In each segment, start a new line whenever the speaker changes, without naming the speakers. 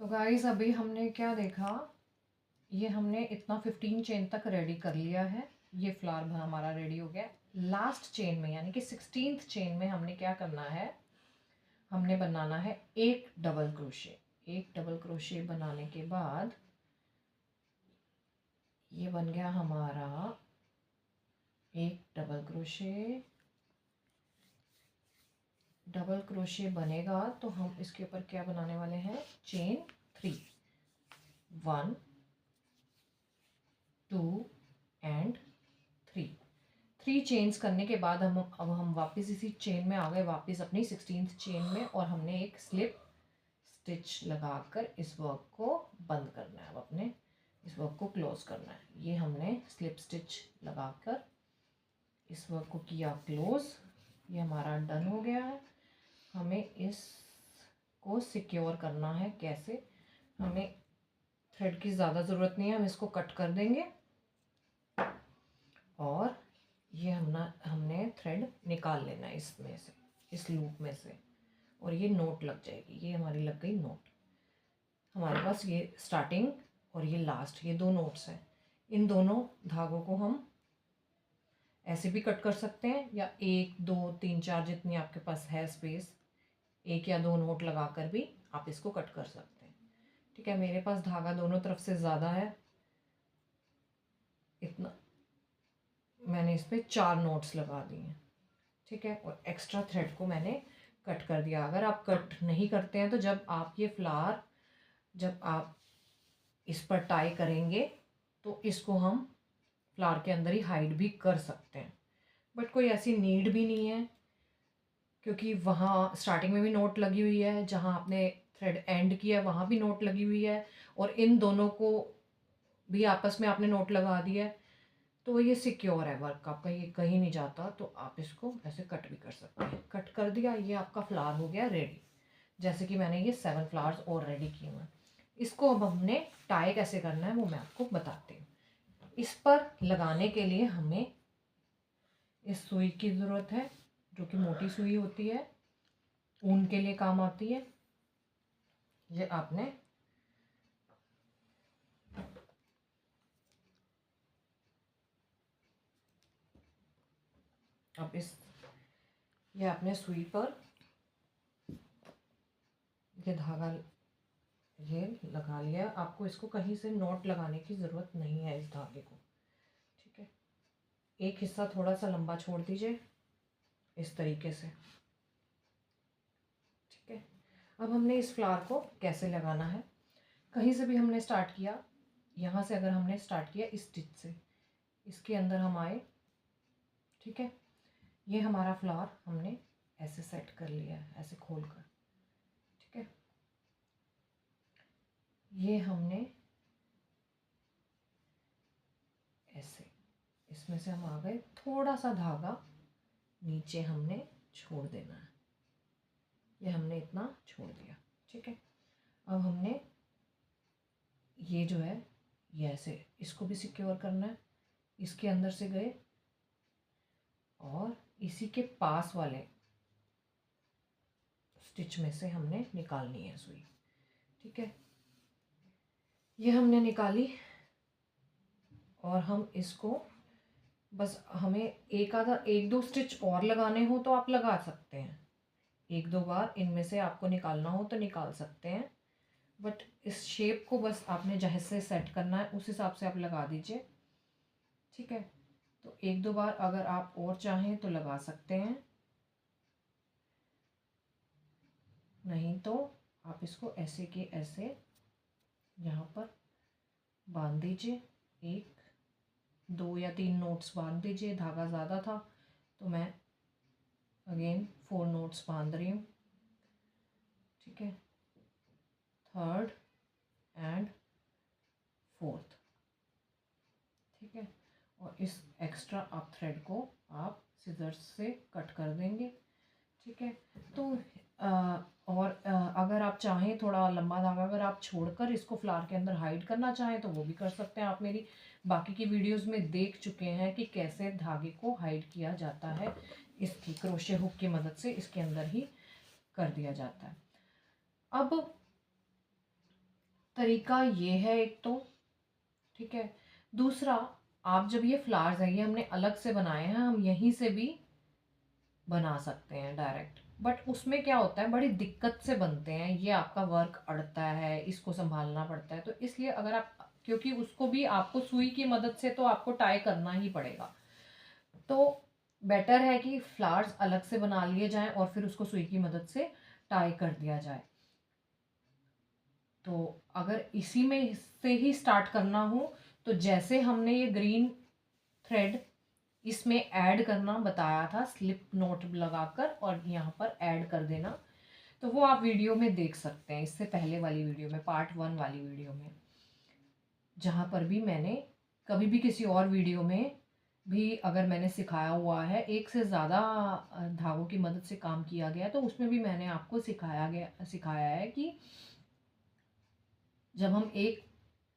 तो गाइस अभी हमने क्या देखा, ये हमने इतना 15 चेन तक रेडी कर लिया है। ये फ्लावर हमारा रेडी हो गया। लास्ट चेन में यानी कि 16th चेन में हमने क्या करना है, हमने बनाना है एक डबल क्रोशे। एक डबल क्रोशे बनाने के बाद ये बन गया हमारा एक डबल क्रोशे। डबल क्रोशे बनेगा तो हम इसके ऊपर क्या बनाने वाले हैं, चेन 3, 1 2 एंड 3 चेन्स करने के बाद हम वापस इसी चेन में आ गए, वापस अपनी 16th चेन में, और हमने एक स्लिप स्टिच लगाकर इस वर्क को बंद करना है। अब अपने इस वर्क को क्लोज करना है। ये हमने स्लिप स्टिच लगाकर इस वर्क को किया क्लोज। ये हमारा डन हो गया है। हमें इसको सिक्योर करना है। कैसे, हमें थ्रेड की ज़्यादा ज़रूरत नहीं है, हम इसको कट कर देंगे और ये हमने थ्रेड निकाल लेना है इसमें से, इस लूप में से, और ये नोट लग जाएगी। ये हमारी लग गई नोट। हमारे पास ये स्टार्टिंग और ये लास्ट, ये दो नोट्स हैं। इन दोनों धागों को हम ऐसे भी कट कर सकते हैं, या 1 2 3 4 जितनी आपके पास है स्पेस, 1 या 2 नोट लगाकर भी आप इसको कट कर सकते हैं। ठीक है, मेरे पास धागा दोनों तरफ से ज़्यादा है, इतना मैंने इस पर 4 नोट्स लगा दिए हैं। ठीक है, और एक्स्ट्रा थ्रेड को मैंने कट कर दिया। अगर आप कट नहीं करते हैं तो जब आप ये फ्लावर, जब आप इस पर टाई करेंगे तो इसको हम फ्लावर के अंदर ही हाइड भी कर सकते हैं, बट कोई ऐसी नीड भी नहीं है, क्योंकि वहाँ स्टार्टिंग में भी नोट लगी हुई है, जहाँ आपने थ्रेड एंड किया वहाँ भी नोट लगी हुई है, और इन दोनों को भी आपस में आपने नोट लगा दिया है। तो ये सिक्योर है वर्क आपका, ये कहीं नहीं जाता। तो आप इसको ऐसे कट भी कर सकते हैं। कट कर दिया, ये आपका फ्लावर हो गया रेडी। जैसे कि मैंने ये 7 फ्लावर्स और रेडी किए हुए हैं। इसको अब हमने टाई कैसे करना है वो मैं आपको बताती हूँ। इस पर लगाने के लिए हमें इस सुई की ज़रूरत है, जो कि मोटी सुई होती है, ऊन के लिए काम आती है। ये आपने अब ये आपने सुई पर ये धागा ये लगा लिया। आपको इसको कहीं से नॉट लगाने की ज़रूरत नहीं है इस धागे को। ठीक है, एक हिस्सा थोड़ा सा लंबा छोड़ दीजिए इस तरीके से। ठीक है, अब हमने इस फ्लावर को कैसे लगाना है, कहीं से भी हमने स्टार्ट किया, यहाँ से अगर हमने स्टार्ट किया इस स्टिच से, इसके अंदर हम आए। ठीक है, ये हमारा फ्लावर हमने ऐसे सेट कर लिया है, ऐसे खोल कर। ठीक है, ये हमने ऐसे, इसमें से हम आ गए, थोड़ा सा धागा नीचे हमने छोड़ देना है। ये हमने इतना छोड़ दिया। ठीक है, अब हमने ये जो है ये ऐसे इसको भी सिक्योर करना है। इसके अंदर से गए और इसी के पास वाले स्टिच में से हमने निकालनी है सुई। ठीक है, ये हमने निकाली और हम इसको बस, हमें एक दो स्टिच और लगाने हो तो आप लगा सकते हैं, 1-2 बार इनमें से आपको निकालना हो तो निकाल सकते हैं, बट इस शेप को बस आपने जहाँ से सेट करना है उस हिसाब से आप लगा दीजिए। ठीक है, तो 1-2 बार अगर आप और चाहें तो लगा सकते हैं, नहीं तो आप इसको ऐसे के ऐसे यहाँ पर बांध दीजिए। 1 2 या 3 नोट्स बांध दीजिए। धागा ज़्यादा था तो मैं अगेन 4 नोट्स बांध रही हूँ। ठीक है, 3rd एंड 4th। ठीक है, और इस एक्स्ट्रा आप थ्रेड को आप सिजर्स से कट कर देंगे। ठीक है, तो अगर आप चाहें थोड़ा लंबा धागा अगर आप छोड़कर इसको फ्लावर के अंदर हाइड करना चाहें तो वो भी कर सकते हैं। आप मेरी बाकी की वीडियोस में देख चुके हैं कि कैसे धागे को हाइड किया जाता है। इसकी क्रोशे हुक की मदद से इसके अंदर ही कर दिया जाता है। अब तरीका ये है एक तो, ठीक है। दूसरा, आप जब ये फ्लावर्स हैं, ये हमने अलग से बनाए हैं, हम यहीं से भी बना सकते हैं डायरेक्ट, बट उसमें क्या होता है, बड़ी दिक्कत से बनते हैं, ये आपका वर्क अड़ता है, इसको संभालना पड़ता है। तो इसलिए अगर आप, क्योंकि उसको भी आपको सुई की मदद से तो आपको टाई करना ही पड़ेगा, तो बेटर है कि फ्लावर्स अलग से बना लिए जाएं और फिर उसको सुई की मदद से टाई कर दिया जाए। तो अगर इसी में से ही स्टार्ट करना हो, तो जैसे हमने ये ग्रीन थ्रेड इसमें ऐड करना बताया था, स्लिप नोट लगाकर और यहाँ पर ऐड कर देना, तो वो आप वीडियो में देख सकते हैं, इससे पहले वाली वीडियो में, पार्ट 1 वाली वीडियो में, जहाँ पर भी मैंने कभी भी किसी और वीडियो में भी अगर मैंने सिखाया हुआ है, एक से ज़्यादा धागों की मदद से काम किया गया, तो उसमें भी मैंने आपको सिखाया है कि जब हम एक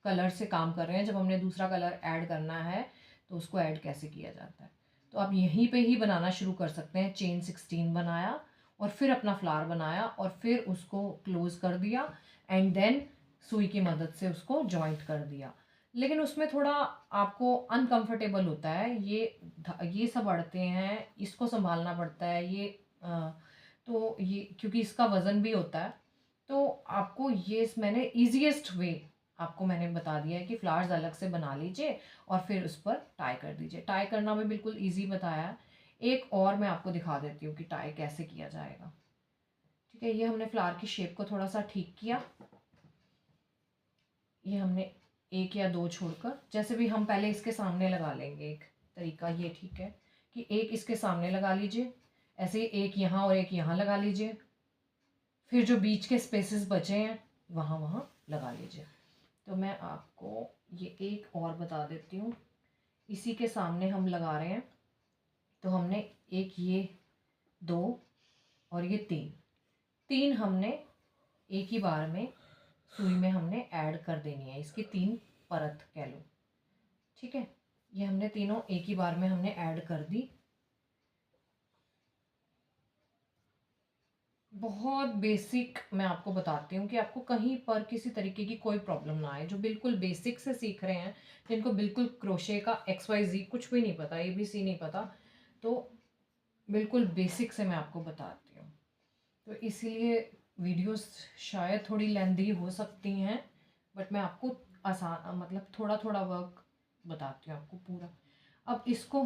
कलर से काम कर रहे हैं, जब हमने दूसरा कलर ऐड करना है, तो उसको ऐड कैसे किया जाता है। तो आप यहीं पे ही बनाना शुरू कर सकते हैं। चेन 16 बनाया और फिर अपना फ्लावर बनाया और फिर उसको क्लोज कर दिया एंड देन सुई की मदद से उसको जॉइंट कर दिया। लेकिन उसमें थोड़ा आपको अनकंफर्टेबल होता है, ये सब अड़ते हैं, इसको संभालना पड़ता है, तो ये क्योंकि इसका वज़न भी होता है, तो आपको ये मैंने ईजीएस्ट वे आपको मैंने बता दिया है कि फ्लावर्स अलग से बना लीजिए और फिर उस पर टाई कर दीजिए। टाई करना भी बिल्कुल इजी बताया है। एक और मैं आपको दिखा देती हूँ कि टाई कैसे किया जाएगा। ठीक है, ये हमने फ्लावर की शेप को थोड़ा सा ठीक किया, ये हमने एक या दो छोड़कर, जैसे भी हम पहले इसके सामने लगा लेंगे, एक तरीका ये ठीक है कि एक इसके सामने लगा लीजिए, ऐसे ही एक यहाँ और एक यहाँ लगा लीजिए, फिर जो बीच के स्पेसेस बचे हैं वहाँ वहाँ लगा लीजिए। तो मैं आपको ये एक और बता देती हूँ, इसी के सामने हम लगा रहे हैं, तो हमने एक, ये दो और ये तीन, तीन हमने एक ही बार में सुई में हमने ऐड कर देनी है, इसकी 3 परत कह लो। ठीक है, ये हमने तीनों एक ही बार में हमने ऐड कर दी। बहुत बेसिक मैं आपको बताती हूँ कि आपको कहीं पर किसी तरीके की कोई प्रॉब्लम ना आए। जो बिल्कुल बेसिक से सीख रहे हैं, जिनको बिल्कुल क्रोशे का XYZ कुछ भी नहीं पता, ABC नहीं पता, तो बिल्कुल बेसिक से मैं आपको बताती हूँ। तो इसीलिए वीडियोस शायद थोड़ी लेंदी हो सकती हैं, बट मैं आपको आसान, मतलब थोड़ा थोड़ा वर्क बताती हूँ आपको पूरा। अब इसको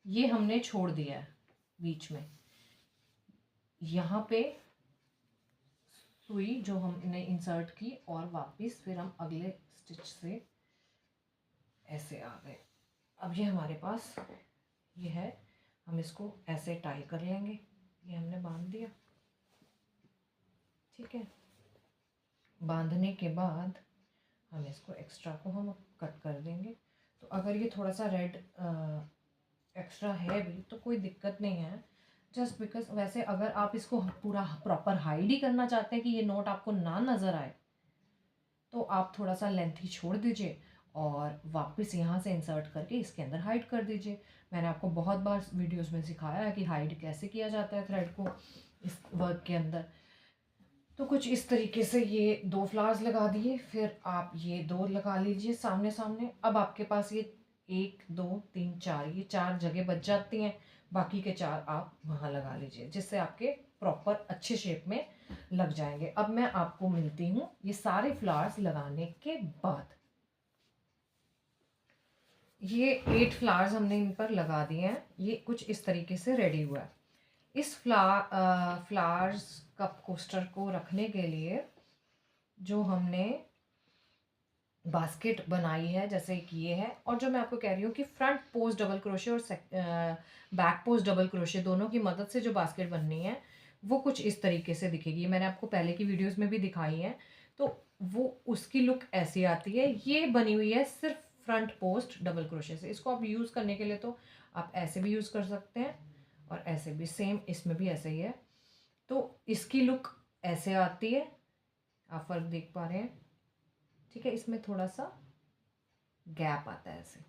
ये हमने छोड़ दिया है बीच में, यहाँ पे सुई जो हमने इंसर्ट की और वापस फिर हम अगले स्टिच से ऐसे आ गए। अब ये हमारे पास ये है, हम इसको ऐसे टाई कर लेंगे, ये हमने बांध दिया। ठीक है, बांधने के बाद हम इसको एक्स्ट्रा को हम कट कर देंगे। तो अगर ये थोड़ा सा रेड एक्स्ट्रा है भी तो कोई दिक्कत नहीं है, जस्ट बिकॉज वैसे अगर आप इसको पूरा प्रॉपर हाइड ही करना चाहते हैं कि ये नोट आपको ना नज़र आए, तो आप थोड़ा सा लेंथ ही छोड़ दीजिए और वापस यहाँ से इंसर्ट करके इसके अंदर हाइड कर दीजिए। मैंने आपको बहुत बार वीडियोस में सिखाया है कि हाइड कैसे किया जाता है थ्रेड को इस वर्क के अंदर। तो कुछ इस तरीके से ये 2 फ्लावर्स लगा दिए, फिर आप ये 2 लगा लीजिए सामने सामने। अब आपके पास ये 1 2 3 4, ये 4 जगह बच जाती हैं, बाकी के 4 आप वहाँ लगा लीजिए, जिससे आपके प्रॉपर अच्छे शेप में लग जाएंगे। अब मैं आपको मिलती हूँ ये सारे फ्लावर्स लगाने के बाद। ये 8 फ्लावर्स हमने इन पर लगा दिए हैं, ये कुछ इस तरीके से रेडी हुआ है। इस फ्लावर्स कप कोस्टर को रखने के लिए जो हमने बास्केट बनाई है, जैसे कि ये है, और जो मैं आपको कह रही हूँ कि फ्रंट पोस्ट डबल क्रोशे और बैक पोस्ट डबल क्रोशे दोनों की मदद से जो बास्केट बननी है, वो कुछ इस तरीके से दिखेगी। मैंने आपको पहले की वीडियोस में भी दिखाई है, तो वो उसकी लुक ऐसी आती है। ये बनी हुई है सिर्फ फ्रंट पोस्ट डबल क्रोशे से। इसको आप यूज़ करने के लिए तो आप ऐसे भी यूज़ कर सकते हैं और ऐसे भी, सेम इसमें भी ऐसे ही है। तो इसकी लुक ऐसे आती है, आप फ़र्क देख पा रहे हैं। ठीक है, इसमें थोड़ा सा गैप आता है ऐसे,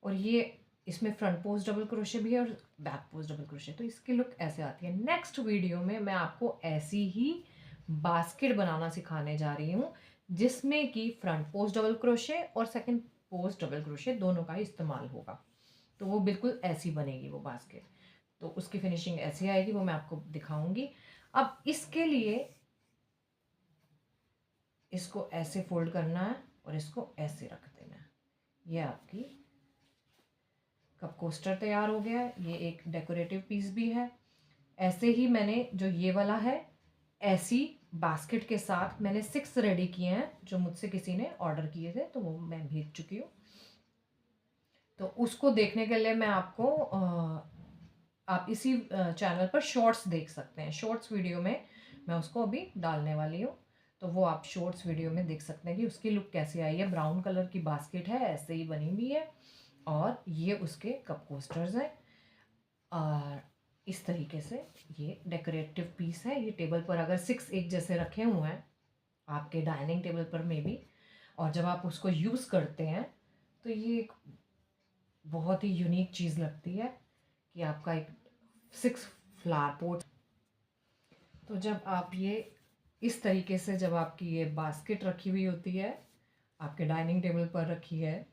और ये इसमें फ्रंट पोस्ट डबल क्रोशे भी है और बैक पोस्ट डबल क्रोशे, तो इसकी लुक ऐसे आती है। नेक्स्ट वीडियो में मैं आपको ऐसी ही बास्केट बनाना सिखाने जा रही हूँ, जिसमें कि फ्रंट पोस्ट डबल क्रोशे और सेकंड पोस्ट डबल क्रोशे दोनों का ही इस्तेमाल होगा। तो वो बिल्कुल ऐसी बनेगी वो बास्केट। तो उसकी फिनिशिंग ऐसी आएगी, वो मैं आपको दिखाऊंगी। अब इसके लिए इसको ऐसे फोल्ड करना है और इसको ऐसे रख देना है। ये आपकी कप कोस्टर तैयार हो गया है। ये एक डेकोरेटिव पीस भी है। ऐसे ही मैंने जो ये वाला है, ऐसी बास्केट के साथ मैंने 6 रेडी किए हैं जो मुझसे किसी ने ऑर्डर किए थे, तो वो मैं भेज चुकी हूँ। तो उसको देखने के लिए मैं आपको आप इसी चैनल पर शॉर्ट्स देख सकते हैं। शॉर्ट्स वीडियो में मैं उसको अभी डालने वाली हूँ, तो वो आप शॉर्ट्स वीडियो में देख सकते हैं कि उसकी लुक कैसी आई है। ब्राउन कलर की बास्केट है, ऐसे ही बनी हुई है, और ये उसके कप कोस्टर्स हैं। और इस तरीके से ये डेकोरेटिव पीस है। ये टेबल पर अगर 6 एक जैसे रखे हुए हैं आपके डाइनिंग टेबल पर में भी, और जब आप उसको यूज़ करते हैं तो ये एक बहुत ही यूनिक चीज़ लगती है कि आपका एक 6 फ्लावर पॉट। तो जब आप ये इस तरीके से, जब आपकी ये बास्केट रखी हुई होती है, आपके डाइनिंग टेबल पर रखी है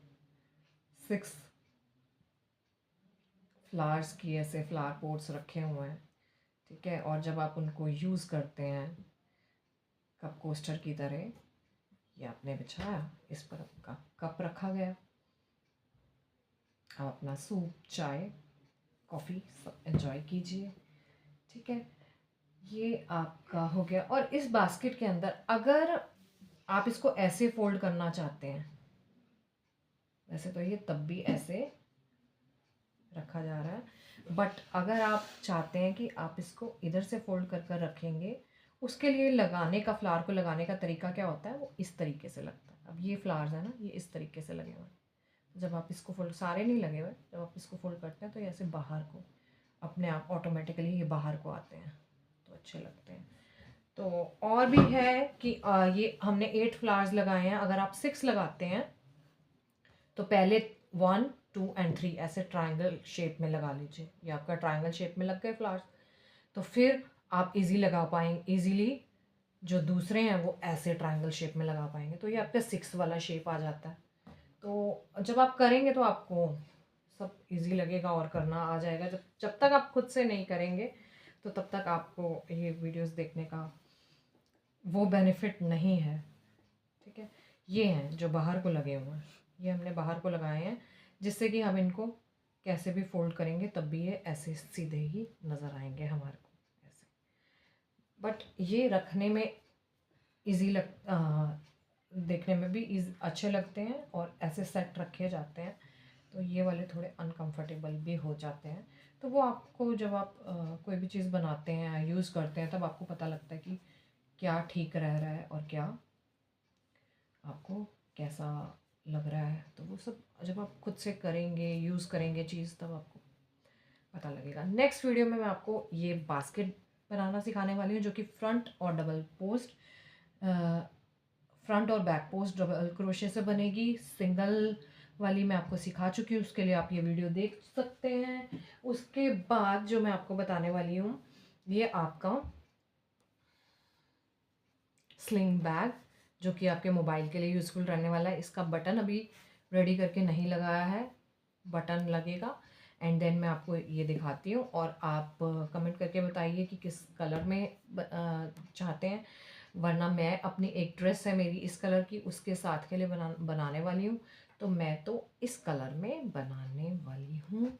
6 फ्लावर्स की, ऐसे फ्लावर पॉट्स रखे हुए हैं, ठीक है, और जब आप उनको यूज़ करते हैं कप कोस्टर की तरह, ये आपने बिछाया, इस पर आपका कप रखा गया, आप अपना सूप, चाय, कॉफ़ी सब एंजॉय कीजिए। ठीक है, ये आपका हो गया। और इस बास्केट के अंदर अगर आप इसको ऐसे फोल्ड करना चाहते हैं, वैसे तो ये तब भी ऐसे रखा जा रहा है, बट अगर आप चाहते हैं कि आप इसको इधर से फोल्ड कर कर रखेंगे, उसके लिए लगाने का, फ्लावर को लगाने का तरीका क्या होता है, वो इस तरीके से लगता है। अब ये फ्लावर्स है ना, ये इस तरीके से लगे हुए हैं। जब आप इसको फोल्ड, सारे नहीं लगे हुए, जब आप इसको फोल्ड करते हैं तो ये ऐसे बाहर को अपने आप ऑटोमेटिकली ये बाहर को आते हैं, तो अच्छे लगते हैं। तो और भी है कि ये हमने 8 फ्लावर्स लगाए हैं। अगर आप 6 लगाते हैं तो पहले 1 2 एंड 3 ऐसे ट्राइंगल शेप में लगा लीजिए। ये आपका ट्राइंगल शेप में लग गए फ्लावर्स। तो फिर आप इजी लगा पाएंगे, इजीली जो दूसरे हैं वो ऐसे ट्राइंगल शेप में लगा पाएंगे। तो ये आपका 6 वाला शेप आ जाता है। तो जब आप करेंगे तो आपको सब इजी लगेगा और करना आ जाएगा। जब जब तक आप खुद से नहीं करेंगे तो तब तक आपको ये वीडियोस देखने का वो बेनिफिट नहीं है। ठीक है, ये हैं जो बाहर को लगे हुए हैं, ये हमने बाहर को लगाए हैं, जिससे कि हम इनको कैसे भी फोल्ड करेंगे तब भी ये ऐसे सीधे ही नज़र आएंगे हमारे को ऐसे। बट ये रखने में इजी देखने में भी अच्छे लगते हैं, और ऐसे सेट रखे जाते हैं, तो ये वाले थोड़े अनकंफर्टेबल भी हो जाते हैं। तो वो आपको जब आप कोई भी चीज़ बनाते हैं, यूज़ करते हैं, तब आपको पता लगता है कि क्या ठीक रह रहा है और क्या आपको कैसा लग रहा है। तो वो सब जब आप खुद से करेंगे, यूज़ करेंगे चीज़, तब आपको पता लगेगा। नेक्स्ट वीडियो में मैं आपको ये बास्केट बनाना सिखाने वाली हूँ, जो कि फ्रंट और डबल पोस्ट, फ्रंट और बैक पोस्ट डबल क्रोशे से बनेगी। सिंगल वाली मैं आपको सिखा चुकी हूँ, उसके लिए आप ये वीडियो देख सकते हैं। उसके बाद जो मैं आपको बताने वाली हूँ, ये आपका स्लिंग बैग, जो कि आपके मोबाइल के लिए यूज़फुल रहने वाला है। इसका बटन अभी रेडी करके नहीं लगाया है, बटन लगेगा। एंड देन मैं आपको ये दिखाती हूँ, और आप कमेंट करके बताइए कि किस कलर में चाहते हैं। वरना मैं अपनी एक ड्रेस है मेरी इस कलर की, उसके साथ के लिए बनाने वाली हूँ। तो मैं तो इस कलर में बनाने वाली हूँ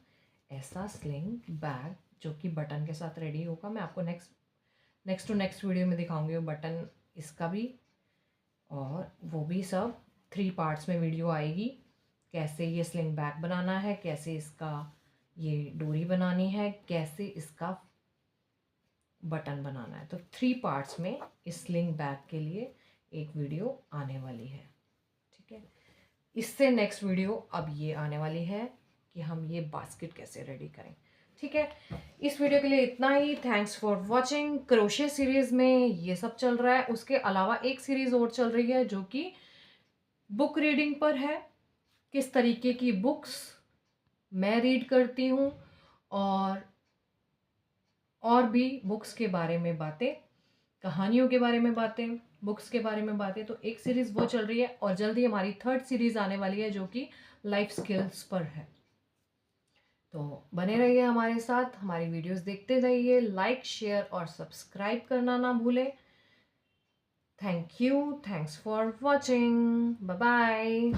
ऐसा स्लिंग बैग, जो कि बटन के साथ रेडी होगा। मैं आपको नेक्स्ट टू नेक्स्ट वीडियो में दिखाऊंगी वो बटन इसका भी, और वो भी सब 3 पार्ट्स में वीडियो आएगी। कैसे ये स्लिंग बैग बनाना है, कैसे इसका ये डोरी बनानी है, कैसे इसका बटन बनाना है। तो 3 पार्ट्स में इस स्लिंग बैग के लिए एक वीडियो आने वाली है। ठीक है, इससे नेक्स्ट वीडियो अब ये आने वाली है कि हम ये बास्केट कैसे रेडी करें। ठीक है, इस वीडियो के लिए इतना ही। Thanks for watching. Crochet series में ये सब चल रहा है। उसके अलावा एक सीरीज और चल रही है जो कि बुक रीडिंग पर है। किस तरीके की बुक्स मैं रीड करती हूँ, और भी बुक्स के बारे में बातें, कहानियों के बारे में बातें, बुक्स के बारे में बातें, तो एक सीरीज़ वो चल रही है और जल्दी हमारी 3rd सीरीज़ आने वाली है जो कि लाइफ स्किल्स पर है। तो बने रहिए हमारे साथ, हमारी वीडियोस देखते रहिए, लाइक शेयर और सब्सक्राइब करना ना भूलें। Thank you, thanks for watching, bye bye.